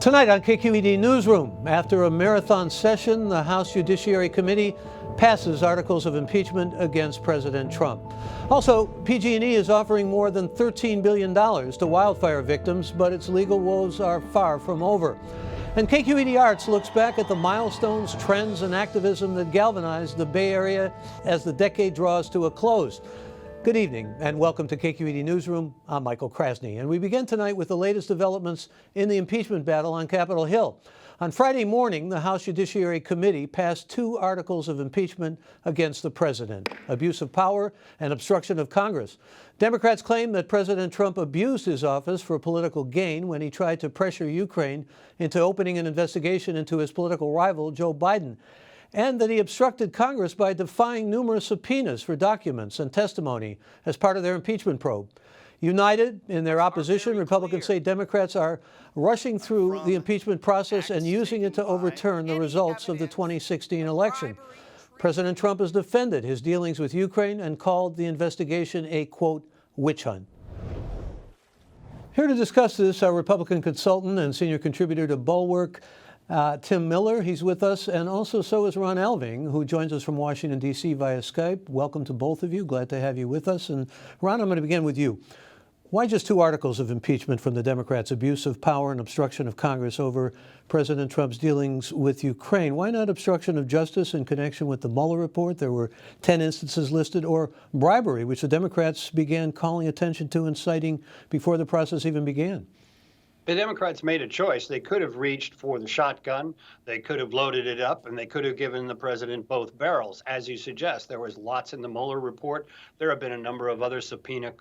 Tonight on KQED Newsroom, after a marathon session, the House Judiciary Committee passes articles of impeachment against President Trump. Also, PG&E is offering more than $13 billion to wildfire victims, but its legal woes are far from over. And KQED Arts looks back at the milestones, trends, and activism that galvanized the Bay Area as the decade draws to a close. Good evening and welcome to KQED Newsroom. I'm Michael Krasny, and we begin tonight with the latest developments in the impeachment battle on Capitol Hill. On Friday morning, the House Judiciary Committee passed 2 articles of impeachment against the president: abuse of power and obstruction of Congress. Democrats claim that President Trump abused his office for political gain when he tried to pressure Ukraine into opening an investigation into his political rival, Joe Biden, and that he obstructed Congress by defying numerous subpoenas for documents and testimony as part of their impeachment probe. United in their opposition, Republicans say Democrats are rushing through the impeachment process and using it to overturn the results of the 2016 election. President Trump has defended his dealings with Ukraine and called the investigation a, quote, witch hunt. Here to discuss this, our Republican consultant and senior contributor to Bulwark, Tim Miller. He's with us, and also so is Ron Alving, who joins us from Washington, D.C. via Skype. Welcome to both of you. Glad to have you with us. And Ron, I'm going to begin with you. Why just 2 articles of impeachment from the Democrats: abuse of power and obstruction of Congress over President Trump's dealings with Ukraine? Why not obstruction of justice in connection with the Mueller report? There were 10 instances listed, or bribery, which the Democrats began calling attention to and citing before the process even began. The Democrats made a choice. They could have reached for the shotgun, they could have loaded it up, and they could have given the president both barrels. As you suggest, there was lots in the Mueller report. There have been a number of other subpoena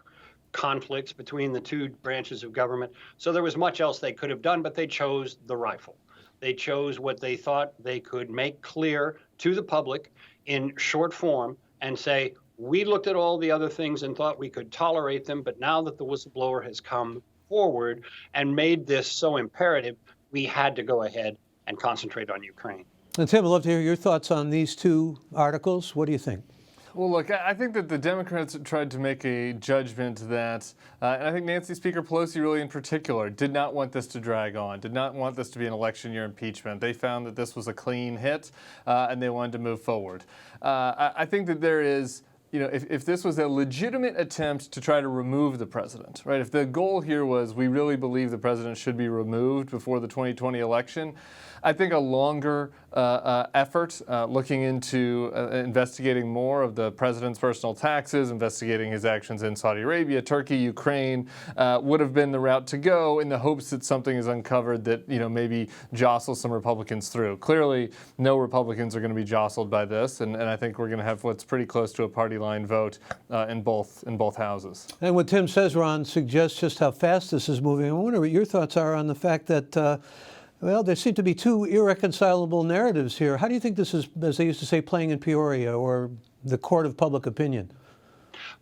conflicts between the 2 branches of government. So there was much else they could have done, but they chose the rifle. They chose what they thought they could make clear to the public in short form and say, we looked at all the other things and thought we could tolerate them, but now that the whistleblower has come forward and made this so imperative, we had to go ahead and concentrate on Ukraine. And Tim, I'd love to hear your thoughts on these 2 articles. What do you think? Well, look, I think that the Democrats tried to make a judgment that, and I think Speaker Pelosi really in particular, did not want this to drag on, did not want this to be an election year impeachment. They found that this was a clean hit, and they wanted to move forward. I think that there is, if this was a legitimate attempt to try to remove the president, right? If the goal here was we really believe the president should be removed before the 2020 election, I think a longer effort looking into investigating more of the president's personal taxes, investigating his actions in Saudi Arabia, Turkey, Ukraine, would have been the route to go in the hopes that something is uncovered that, maybe jostles some Republicans through. Clearly, no Republicans are going to be jostled by this, and I think we're going to have what's pretty close to a party line vote in both houses. And what Tim says, Ron, suggests just how fast this is moving. I wonder what your thoughts are on the fact that well, there seem to be 2 irreconcilable narratives here. How do you think this is, as they used to say, playing in Peoria, or the court of public opinion?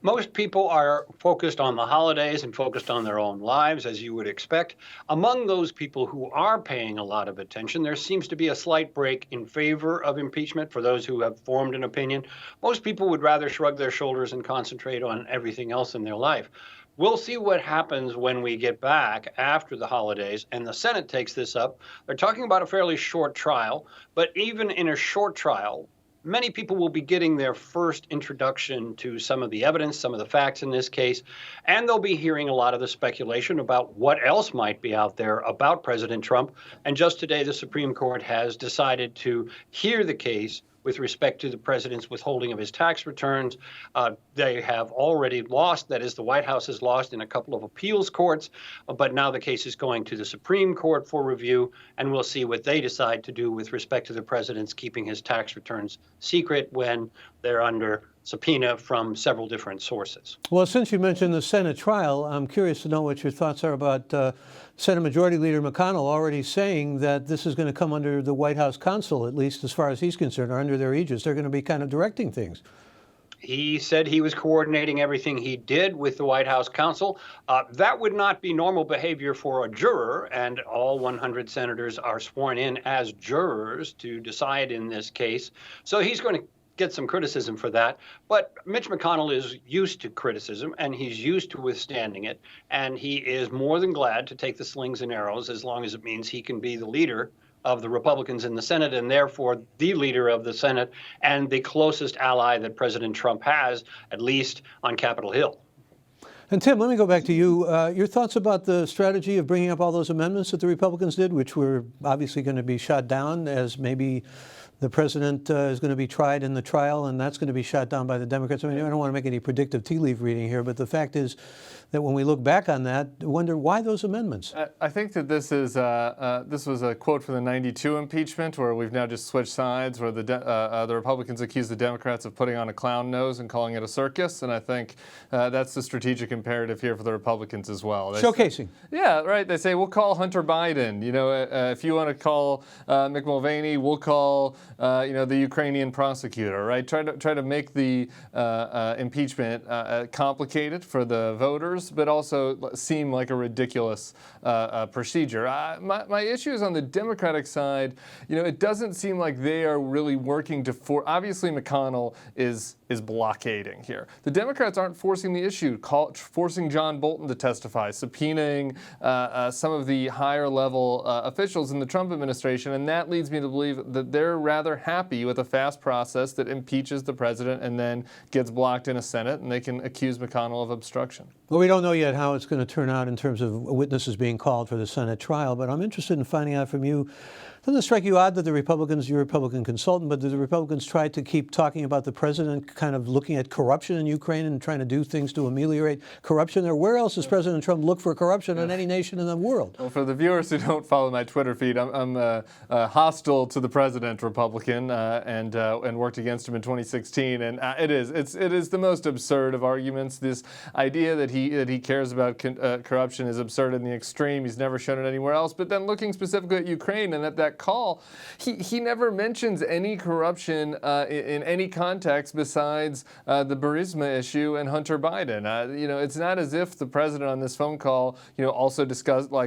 Most people are focused on the holidays and focused on their own lives, as you would expect. Among those people who are paying a lot of attention, there seems to be a slight break in favor of impeachment for those who have formed an opinion. Most people would rather shrug their shoulders and concentrate on everything else in their life. We'll see what happens when we get back after the holidays and the Senate takes this up. They're talking about a fairly short trial, but even in a short trial, many people will be getting their first introduction to some of the evidence, some of the facts in this case, and they'll be hearing a lot of the speculation about what else might be out there about President Trump. And just today, the Supreme Court has decided to hear the case with respect to the president's withholding of his tax returns. They have already lost, that is, the White House has lost in a couple of appeals courts, but now the case is going to the Supreme Court for review, and we'll see what they decide to do with respect to the president's keeping his tax returns secret when they're under subpoena from several different sources. Well, since you mentioned the Senate trial, I'm curious to know what your thoughts are about Senate Majority Leader McConnell already saying that this is going to come under the White House counsel, at least as far as he's concerned, or under their aegis. They're going to be kind of directing things. He said he was coordinating everything he did with the White House counsel. That would not be normal behavior for a juror, and all 100 senators are sworn in as jurors to decide in this case. So he's going to get some criticism for that. But Mitch McConnell is used to criticism, and he's used to withstanding it. And he is more than glad to take the slings and arrows as long as it means he can be the leader of the Republicans in the Senate, and therefore the leader of the Senate and the closest ally that President Trump has, at least on Capitol Hill. And Tim, let me go back to you. Your thoughts about the strategy of bringing up all those amendments that the Republicans did, which were obviously going to be shot down, as maybe the president is going to be tried in the trial, and that's going to be shot down by the Democrats. I mean, I don't want to make any predictive tea leaf reading here, but the fact is that when we look back on that, wonder why those amendments? I think that this was a quote from the '92 impeachment, where we've now just switched sides, where the Republicans accuse the Democrats of putting on a clown nose and calling it a circus, and I think that's the strategic imperative here for the Republicans as well. Showcasing. Yeah, right. They say, we'll call Hunter Biden. You know, if you want to call Mick Mulvaney, we'll call the Ukrainian prosecutor. Right? Try to make the impeachment complicated for the voters, but also seem like a ridiculous procedure. My issue is on the Democratic side. You know, it doesn't seem like they are really working to obviously McConnell is blockading here. The Democrats aren't forcing the issue, forcing John Bolton to testify, subpoenaing some of the higher level officials in the Trump administration, and that leads me to believe that they're rather happy with a fast process that impeaches the president and then gets blocked in a Senate, and they can accuse McConnell of obstruction. Well, we don't know yet how it's going to turn out in terms of witnesses being called for the Senate trial, but I'm interested in finding out from you, doesn't it strike you odd that the Republicans, you're a Republican consultant, but the Republicans tried to keep talking about the president kind of looking at corruption in Ukraine and trying to do things to ameliorate corruption there? Where else does President Trump look for corruption in any nation in the world? Well, for the viewers who don't follow my Twitter feed, I'm hostile to the president Republican and worked against him in 2016. And it is the most absurd of arguments. This idea that he cares about corruption is absurd in the extreme. He's never shown it anywhere else. But then looking specifically at Ukraine and at that call, he never mentions any corruption in any context besides the Burisma issue and Hunter Biden. It's not as if the president on this phone call, also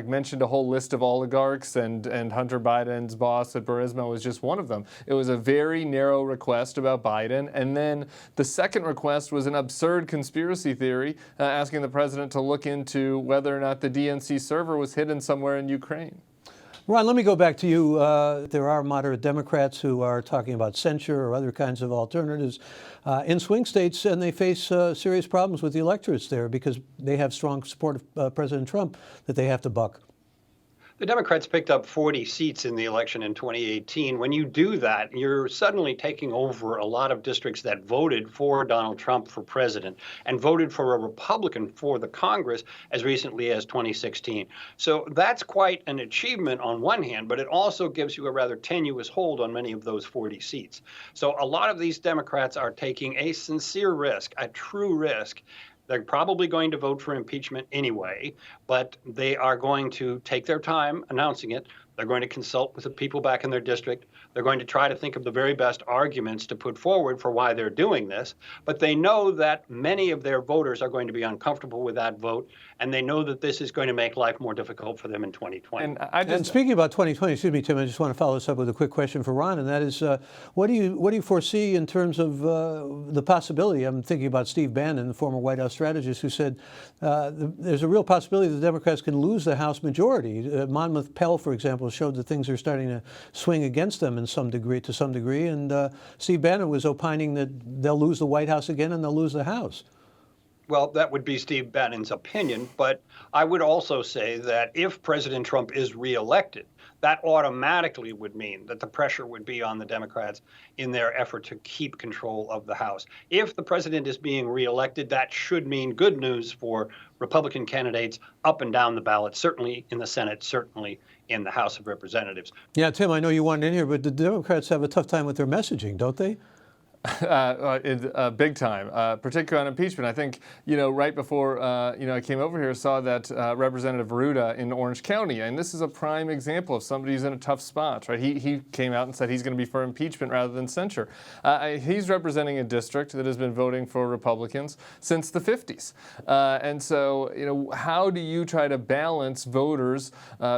mentioned a whole list of oligarchs and Hunter Biden's boss at Burisma was just one of them. It was a very narrow request about Biden, and then the second request was an absurd conspiracy theory asking the president to look into whether or not the DNC server was hidden somewhere in Ukraine. Ron, let me go back to you. There are moderate Democrats who are talking about censure or other kinds of alternatives in swing states, and they face serious problems with the electorates there because they have strong support of President Trump that they have to buck. The Democrats picked up 40 seats in the election in 2018. When you do that, you're suddenly taking over a lot of districts that voted for Donald Trump for president and voted for a Republican for the Congress as recently as 2016. So that's quite an achievement on one hand, but it also gives you a rather tenuous hold on many of those 40 seats. So a lot of these Democrats are taking a sincere risk, a true risk. They're probably going to vote for impeachment anyway, but they are going to take their time announcing it. They're going to consult with the people back in their district. They're going to try to think of the very best arguments to put forward for why they're doing this. But they know that many of their voters are going to be uncomfortable with that vote, and they know that this is going to make life more difficult for them in 2020. And speaking about 2020, excuse me, Tim, I just want to follow this up with a quick question for Ron, and that is, what do you foresee in terms of the possibility? I'm thinking about Steve Bannon, the former White House strategist, who said there's a real possibility the Democrats can lose the House majority. Monmouth Pell, for example, showed that things are starting to swing against them to some degree, and Steve Bannon was opining that they'll lose the White House again and they'll lose the House. Well, that would be Steve Bannon's opinion, but I would also say that if President Trump is reelected, that automatically would mean that the pressure would be on the Democrats in their effort to keep control of the House. If the president is being reelected, that should mean good news for Republican candidates up and down the ballot, certainly in the Senate, certainly in the House of Representatives. Yeah, Tim, I know you wanted in here, but the Democrats have a tough time with their messaging, don't they? Big time, particularly on impeachment. I think, right before, I came over here, saw that Representative Ruda in Orange County, and this is a prime example of somebody who's in a tough spot, right? He came out and said he's going to be for impeachment rather than censure. He's representing a district that has been voting for Republicans since the 50s. And so, how do you try to balance voters,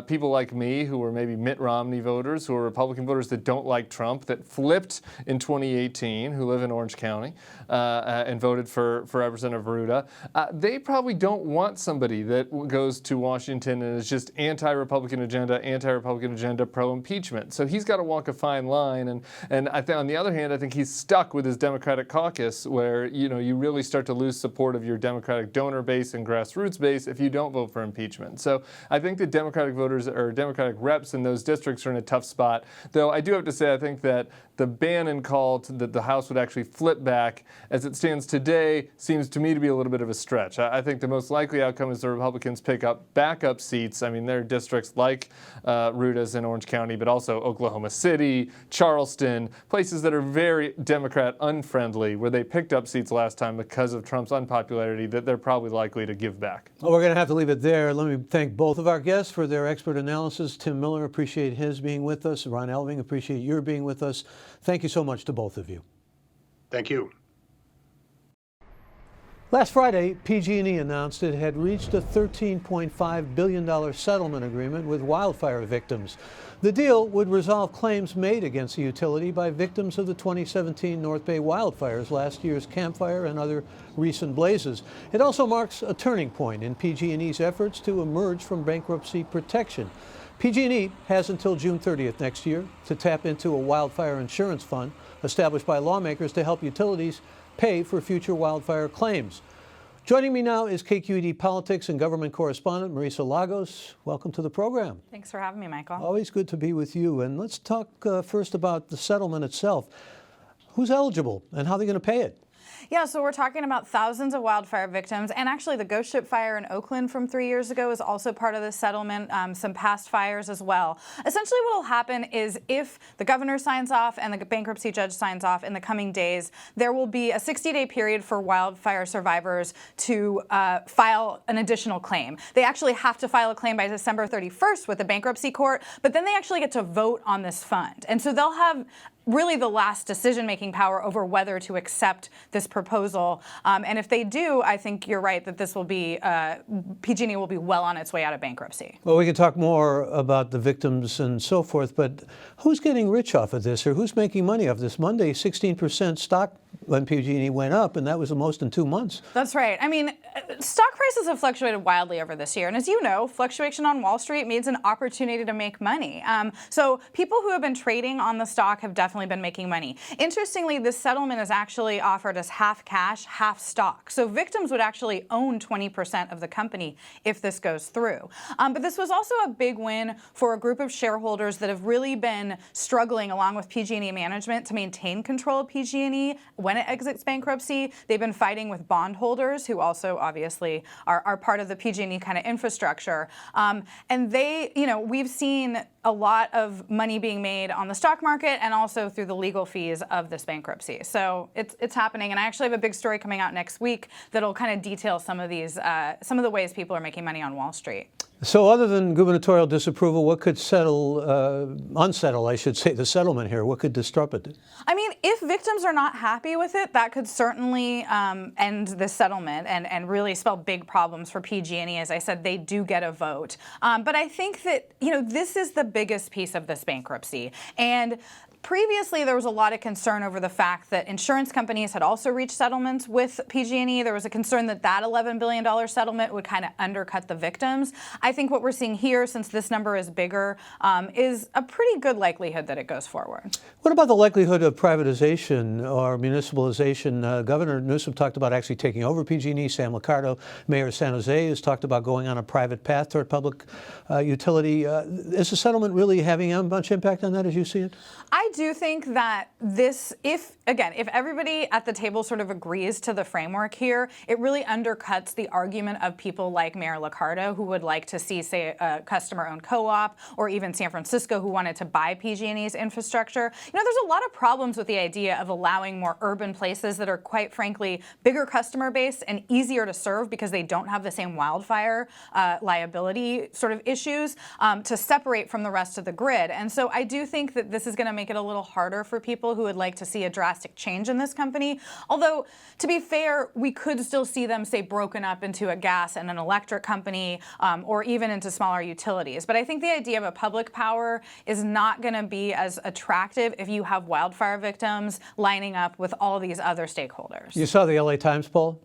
people like me who are maybe Mitt Romney voters, who are Republican voters that don't like Trump, that flipped in 2018, Republican who live in Orange County and voted for Representative Ruda. They probably don't want somebody that goes to Washington and is just anti-Republican agenda, pro-impeachment. So he's got to walk a fine line. And on the other hand, I think he's stuck with his Democratic caucus, where you really start to lose support of your Democratic donor base and grassroots base if you don't vote for impeachment. So I think the Democratic voters or Democratic reps in those districts are in a tough spot. Though I do have to say, I think that the Bannon call that the House would actually flip back as it stands today seems to me to be a little bit of a stretch. I think the most likely outcome is the Republicans pick up backup seats. I mean, there are districts like Ruda's in Orange County, but also Oklahoma City, Charleston, places that are very Democrat unfriendly, where they picked up seats last time because of Trump's unpopularity, that they're probably likely to give back. Well, we're going to have to leave it there. Let me thank both of our guests for their expert analysis. Tim Miller, appreciate his being with us. Ron Elving, appreciate your being with us. Thank you so much to both of you. Thank you. Last Friday, PG&E announced it had reached a $13.5 billion settlement agreement with wildfire victims. The deal would resolve claims made against the utility by victims of the 2017 North Bay wildfires, last year's Camp Fire, and other recent blazes. It also marks a turning point in PG&E's efforts to emerge from bankruptcy protection. PG&E has until June 30th next year to tap into a wildfire insurance fund established by lawmakers to help utilities pay for future wildfire claims. Joining me now is KQED politics and government correspondent Marisa Lagos. Welcome to the program. Thanks for having me, Michael. Always good to be with you. And let's talk first about the settlement itself. Who's eligible and how are they going to pay it? Yeah, so we're talking about thousands of wildfire victims, and actually the Ghost Ship fire in Oakland from 3 years ago is also part of this settlement, some past fires as well. Essentially what will happen is if the governor signs off and the bankruptcy judge signs off in the coming days, there will be a 60-day period for wildfire survivors to file an additional claim. They actually have to file a claim by December 31st with the bankruptcy court, but then they actually get to vote on this fund. And so they'll have really the last decision-making power over whether to accept this proposal. And if they do, I think you're right that this will be, PG&E will be well on its way out of bankruptcy. Well, we can talk more about the victims and so forth, but who's getting rich off of this, or who's making money off this? Monday, 16% stock when PG&E went up, and that was the most in 2 months. That's right. I mean, stock prices have fluctuated wildly over this year. And as you know, fluctuation on Wall Street means an opportunity to make money. So people who have been trading on the stock have definitely been making money. Interestingly, this settlement is actually offered as half cash, half stock. So victims would actually own 20% of the company if this goes through. But this was also a big win for a group of shareholders that have really been struggling along with PG&E management to maintain control of PG&E when it exits bankruptcy. They've been fighting with bondholders who also obviously are part of the PG&E kind of infrastructure. And they, we've seen a lot of money being made on the stock market and also through the legal fees of this bankruptcy. So it's happening. And I actually have a big story coming out next week that'll kind of detail some of these, some of the ways people are making money on Wall Street. So other than gubernatorial disapproval, what could unsettle, I should say, the settlement here? What could disrupt it? I mean, if victims are not happy with it, that could certainly end the settlement and really spell big problems for PG&E. As I said, they do get a vote. But I think that, this is the biggest piece of this bankruptcy. And previously, there was a lot of concern over the fact that insurance companies had also reached settlements with PG&E. There was a concern that that $11 billion settlement would kind of undercut the victims. I think what we're seeing here, since this number is bigger, is a pretty good likelihood that it goes forward. What about the likelihood of privatization or municipalization? Governor Newsom talked about actually taking over PG&E. Sam Liccardo, mayor of San Jose, has talked about going on a private path toward public utility. Is the settlement really having much impact on that as you see it? I do think that this, if everybody at the table sort of agrees to the framework here, it really undercuts the argument of people like Mayor Liccardo, who would like to see, say, a customer-owned co-op, or even San Francisco, who wanted to buy PG&E's infrastructure. There's a lot of problems with the idea of allowing more urban places that are, quite frankly, bigger customer base and easier to serve because they don't have the same wildfire liability sort of issues to separate from the rest of the grid. And so I do think that this is going to make it a little harder for people who would like to see a drastic change in this company. Although, to be fair, we could still see them, say, broken up into a gas and an electric company, or or even into smaller utilities. But I think the idea of a public power is not going to be as attractive if you have wildfire victims lining up with all these other stakeholders. You saw the LA Times poll?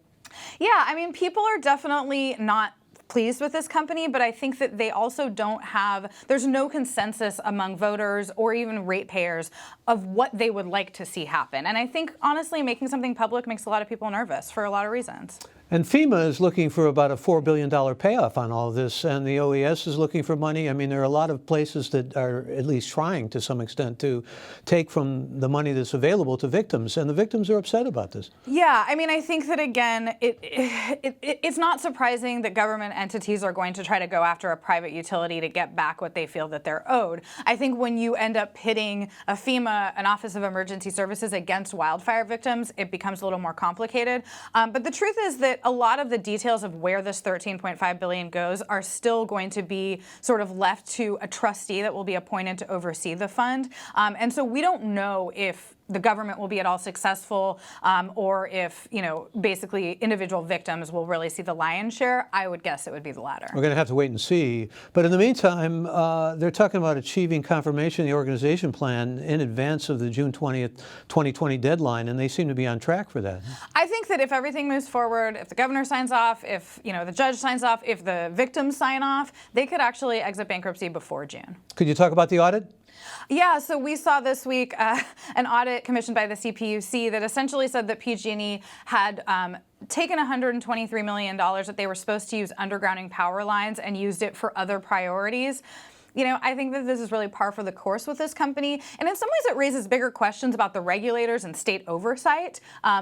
Yeah, I mean, people are definitely not pleased with this company, but I think that they also don't have, there's no consensus among voters or even ratepayers of what they would like to see happen. And I think, honestly, making something public makes a lot of people nervous for a lot of reasons. And FEMA is looking for about a $4 billion payoff on all of this, and the OES is looking for money. I mean, there are a lot of places that are at least trying to some extent to take from the money that's available to victims, and the victims are upset about this. Yeah, I mean, I think that, again, it's not surprising that government entities are going to try to go after a private utility to get back what they feel that they're owed. I think when you end up pitting a FEMA, an Office of Emergency Services, against wildfire victims, it becomes a little more complicated. But the truth is that a lot of the details of where this $13.5 billion goes are still going to be sort of left to a trustee that will be appointed to oversee the fund. And so we don't know if the government will be at all successful, or if, basically individual victims will really see the lion's share. I would guess it would be the latter. We're going to have to wait and see. But in the meantime, they're talking about achieving confirmation of the organization plan in advance of the June 20th, 2020 deadline, and they seem to be on track for that. I think that if everything moves forward, if the governor signs off, if the judge signs off, if the victims sign off, they could actually exit bankruptcy before June. Could you talk about the audit? Yeah, so we saw this week an audit commissioned by the CPUC that essentially said that PG&E had taken $123 million that they were supposed to use undergrounding power lines and used it for other priorities. I think that this is really par for the course with this company. And in some ways, it raises bigger questions about the regulators and state oversight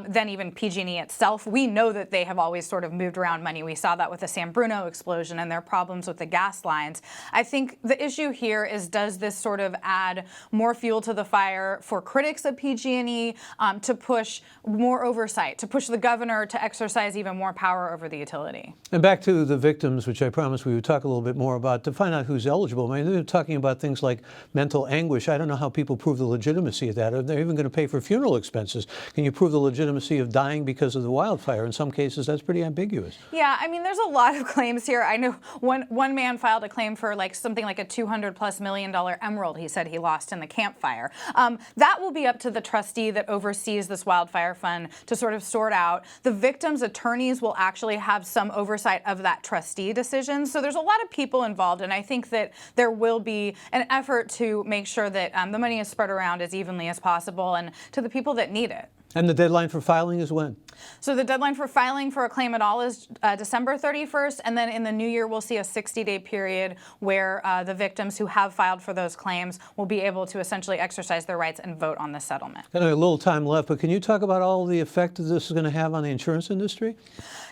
than even PG&E itself. We know that they have always sort of moved around money. We saw that with the San Bruno explosion and their problems with the gas lines. I think the issue here is, does this sort of add more fuel to the fire for critics of PG&E to push more oversight, to push the governor to exercise even more power over the utility? And back to the victims, which I promised we would talk a little bit more about, to find out who's eligible. I mean, they're talking about things like mental anguish. I don't know how people prove the legitimacy of that. Are they even going to pay for funeral expenses? Can you prove the legitimacy of dying because of the wildfire? In some cases, that's pretty ambiguous. Yeah, I mean, there's a lot of claims here. I know one man filed a claim for something like a $200+ million emerald he said he lost in the campfire. That will be up to the trustee that oversees this wildfire fund to sort of sort out. The victims' attorneys will actually have some oversight of that trustee decision. So there's a lot of people involved, and I think that there will be an effort to make sure that the money is spread around as evenly as possible and to the people that need it. And the deadline for filing is when? So the deadline for filing for a claim at all is December 31st, and then in the new year we'll see a 60-day period where the victims who have filed for those claims will be able to essentially exercise their rights and vote on the settlement. Got a little time left, but can you talk about all the effect that this is going to have on the insurance industry?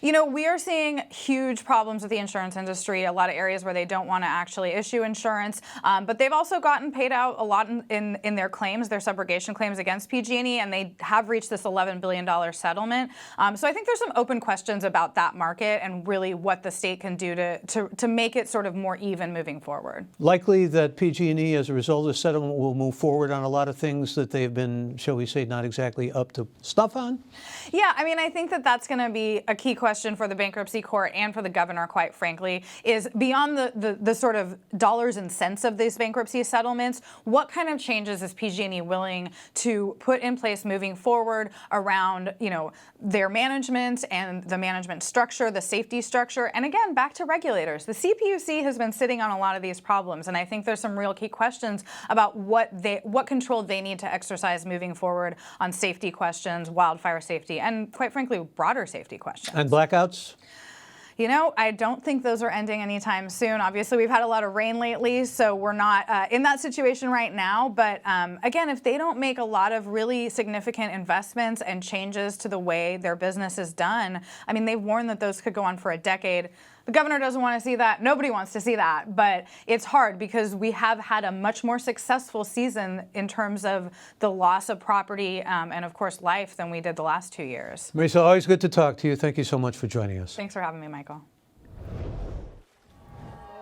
We are seeing huge problems with the insurance industry, a lot of areas where they don't want to actually issue insurance, but they've also gotten paid out a lot in their claims, their subrogation claims against PG&E, and they have reached this $11 billion settlement. So I think there's some open questions about that market and really what the state can do to make it sort of more even moving forward. Likely that PG&E, as a result of the settlement, will move forward on a lot of things that they've been, shall we say, not exactly up to snuff on? Yeah, I mean, I think that that's going to be a key question for the bankruptcy court and for the governor, quite frankly, is beyond the sort of dollars and cents of these bankruptcy settlements, what kind of changes is PG&E willing to put in place moving forward around, their management and the management structure, the safety structure, and again, back to regulators. The CPUC has been sitting on a lot of these problems, and I think there's some real key questions about what control they need to exercise moving forward on safety questions, wildfire safety, and quite frankly, broader safety questions. And blackouts? I don't think those are ending anytime soon. Obviously, we've had a lot of rain lately, so we're not in that situation right now. But again, if they don't make a lot of really significant investments and changes to the way their business is done, I mean, they've warned that those could go on for a decade. The governor doesn't want to see that. Nobody wants to see that. But it's hard because we have had a much more successful season in terms of the loss of property and, of course, life than we did the last 2 years. Marisa, always good to talk to you. Thank you so much for joining us. Thanks for having me, Michael.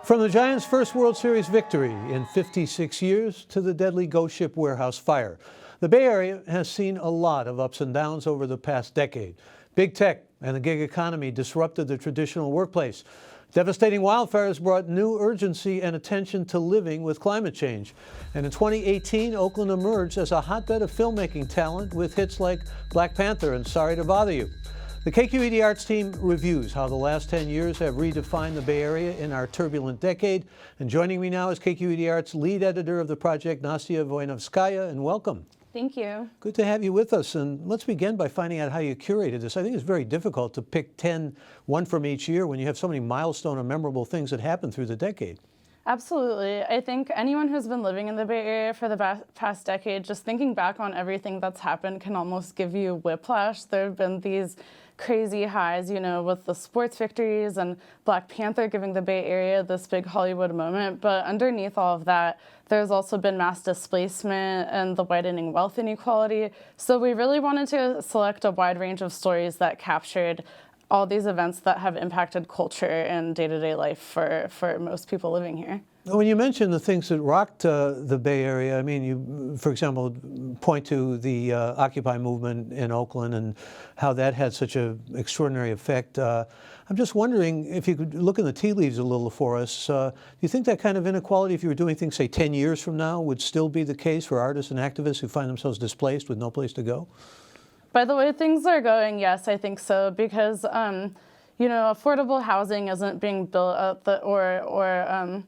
From the Giants' first World Series victory in 56 years to the deadly ghost ship warehouse fire, the Bay Area has seen a lot of ups and downs over the past decade. Big tech and the gig economy disrupted the traditional workplace. Devastating wildfires brought new urgency and attention to living with climate change. And in 2018, Oakland emerged as a hotbed of filmmaking talent with hits like Black Panther and Sorry to Bother You. The KQED Arts team reviews how the last 10 years have redefined the Bay Area in our turbulent decade. And joining me now is KQED Arts lead editor of the project, Nastya Voinovskaya, and welcome. Thank you. Good to have you with us. And let's begin by finding out how you curated this. I think it's very difficult to pick 10, one from each year, when you have so many milestone or memorable things that happened through the decade. Absolutely. I think anyone who's been living in the Bay Area for the past decade, just thinking back on everything that's happened can almost give you whiplash. There have been these crazy highs, you know, with the sports victories and Black Panther giving the Bay Area this big Hollywood moment. But underneath all of that, there's also been mass displacement and the widening wealth inequality. So we really wanted to select a wide range of stories that captured all these events that have impacted culture and day-to-day life for most people living here. When you mention the things that rocked the Bay Area, I mean, you, for example, point to the Occupy movement in Oakland and how that had such an extraordinary effect. I'm just wondering if you could look in the tea leaves a little for us. Do you think that kind of inequality, if you were doing things, say, 10 years from now, would still be the case for artists and activists who find themselves displaced with no place to go? By the way things are going, yes, I think so, because you know, affordable housing isn't being built at the or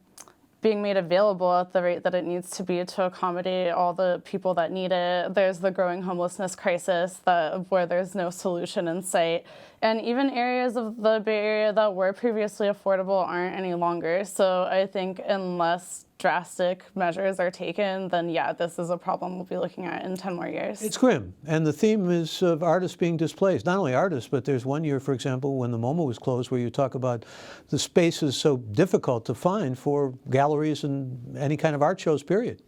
being made available at the rate that it needs to be to accommodate all the people that need it. There's the growing homelessness crisis where there's no solution in sight. And even areas of the Bay Area that were previously affordable aren't any longer. So I think unless drastic measures are taken, then yeah, this is a problem we'll be looking at in 10 more years. It's grim, and the theme is of artists being displaced. Not only artists, but there's one year, for example, when the MoMA was closed, where you talk about the spaces so difficult to find for galleries and any kind of art shows, period.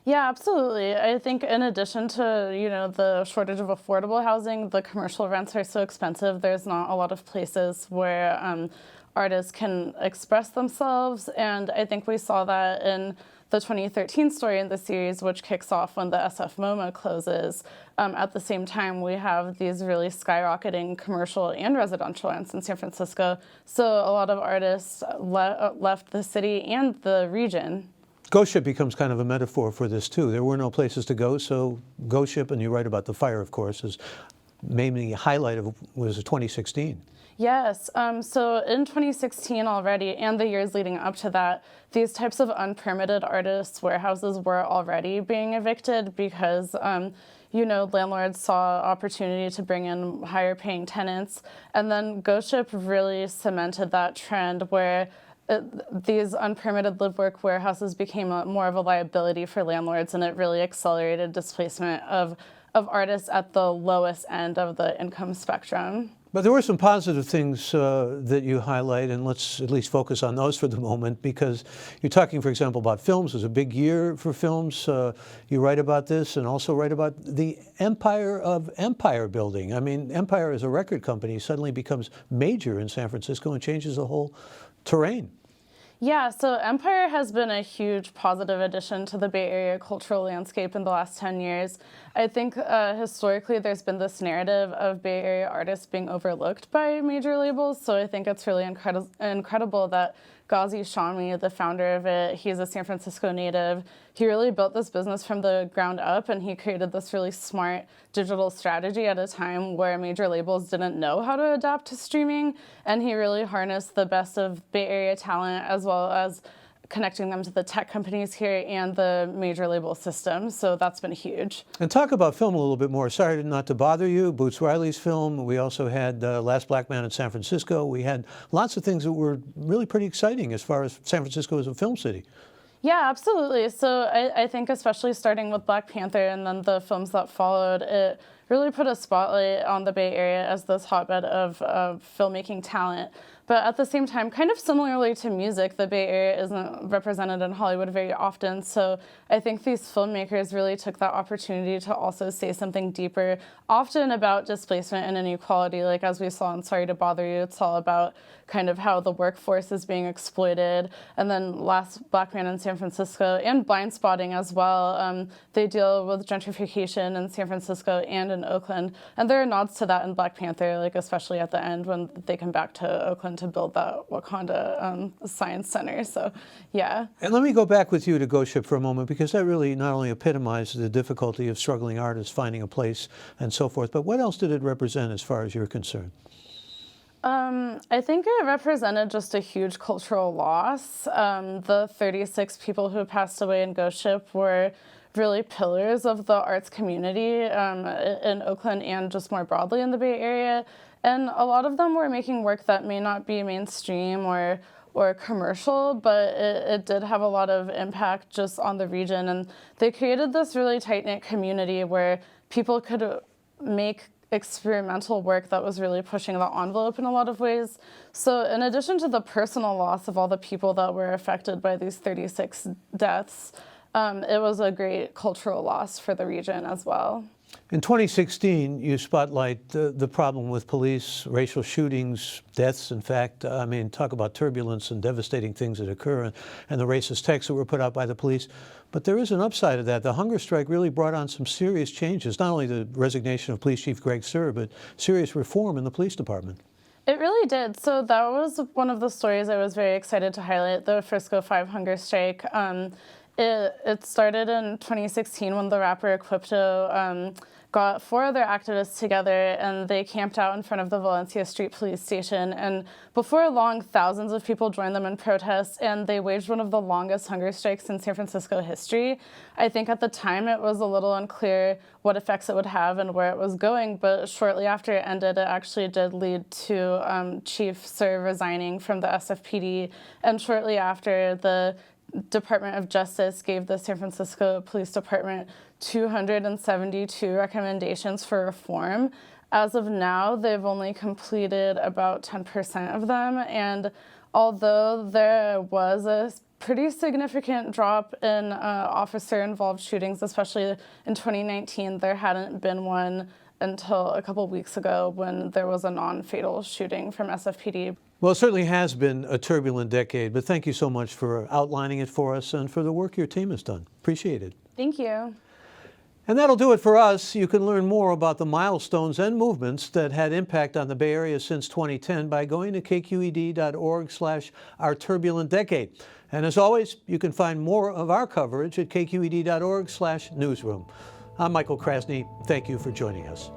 Yeah, absolutely. I think in addition to, you know, the shortage of affordable housing, the commercial rents are so expensive. There's not a lot of places where artists can express themselves. And I think we saw that in the 2013 story in the series, which kicks off when the SF MoMA closes. At the same time, we have these really skyrocketing commercial and residential rents in San Francisco. So a lot of artists left the city and the region. Ghost ship becomes kind of a metaphor for this, too. There were no places to go, so ghost ship, and you write about the fire, of course, is maybe the highlight of was 2016. Yes. So in 2016 already, and the years leading up to that, these types of unpermitted artists' warehouses were already being evicted because you know, landlords saw opportunity to bring in higher paying tenants. And then Ghost Ship really cemented that trend where these unpermitted live-work warehouses became more of a liability for landlords, and it really accelerated displacement of artists at the lowest end of the income spectrum. But there were some positive things that you highlight, and let's at least focus on those for the moment, because you're talking, for example, about films. It was a big year for films. You write about this and also write about the empire of empire building. I mean, Empire as a record company suddenly becomes major in San Francisco and changes the whole terrain. Yeah, so Empire has been a huge positive addition to the Bay Area cultural landscape in the last 10 years. I think historically there's been this narrative of Bay Area artists being overlooked by major labels, so I think it's really incredible that Ghazi Shami, the founder of it, he's a San Francisco native. He really built this business from the ground up, and he created this really smart digital strategy at a time where major labels didn't know how to adapt to streaming, and he really harnessed the best of Bay Area talent as well as connecting them to the tech companies here and the major label system. So that's been huge. And talk about film a little bit more. Sorry not to bother you. Boots Riley's film. We also had Last Black Man in San Francisco. We had lots of things that were really pretty exciting as far as San Francisco as a film city. Yeah, absolutely. So I think especially starting with Black Panther and then the films that followed, it really put a spotlight on the Bay Area as this hotbed of filmmaking talent. But at the same time, kind of similarly to music, the Bay Area isn't represented in Hollywood very often. So I think these filmmakers really took that opportunity to also say something deeper, often about displacement and inequality. Like as we saw in Sorry to Bother You, it's all about kind of how the workforce is being exploited. And then Last Black Man in San Francisco and Blind Spotting as well. They deal with gentrification in San Francisco and in Oakland. And there are nods to that in Black Panther, like especially at the end when they come back to Oakland to build that Wakanda Science Center. So, yeah. And let me go back with you to Ghost Ship for a moment, because that really not only epitomizes the difficulty of struggling artists finding a place and so forth, but what else did it represent as far as you're concerned? I think it represented just a huge cultural loss. The 36 people who passed away in Ghost Ship were really pillars of the arts community in Oakland and just more broadly in the Bay Area. And a lot of them were making work that may not be mainstream or commercial, but it did have a lot of impact just on the region. And they created this really tight-knit community where people could make experimental work that was really pushing the envelope in a lot of ways. So in addition to the personal loss of all the people that were affected by these 36 deaths, it was a great cultural loss for the region as well. In 2016, you spotlight the problem with police, racial shootings, deaths, in fact. I mean, talk about turbulence and devastating things that occur, and the racist texts that were put out by the police. But there is an upside of that. The hunger strike really brought on some serious changes, not only the resignation of Police Chief Greg Suhr, but serious reform in the police department. It really did. So that was one of the stories I was very excited to highlight, the Frisco 5 hunger strike. It started in 2016 when the rapper Equipto got 4 other activists together and they camped out in front of the Valencia Street Police Station. And before long, thousands of people joined them in protest, and they waged one of the longest hunger strikes in San Francisco history. I think at the time it was a little unclear what effects it would have and where it was going, but shortly after it ended, it actually did lead to Chief Suhr resigning from the SFPD, and shortly after, the Department of Justice gave the San Francisco Police Department 272 recommendations for reform. As of now, they've only completed about 10% of them, and although there was a pretty significant drop in officer-involved shootings, especially in 2019, there hadn't been one until a couple weeks ago when there was a non-fatal shooting from SFPD. Well, it certainly has been a turbulent decade, but thank you so much for outlining it for us and for the work your team has done. Appreciate it. Thank you. And that'll do it for us. You can learn more about the milestones and movements that had impact on the Bay Area since 2010 by going to kqed.org/ourturbulentdecade. And as always, you can find more of our coverage at kqed.org/newsroom. I'm Michael Krasny. Thank you for joining us.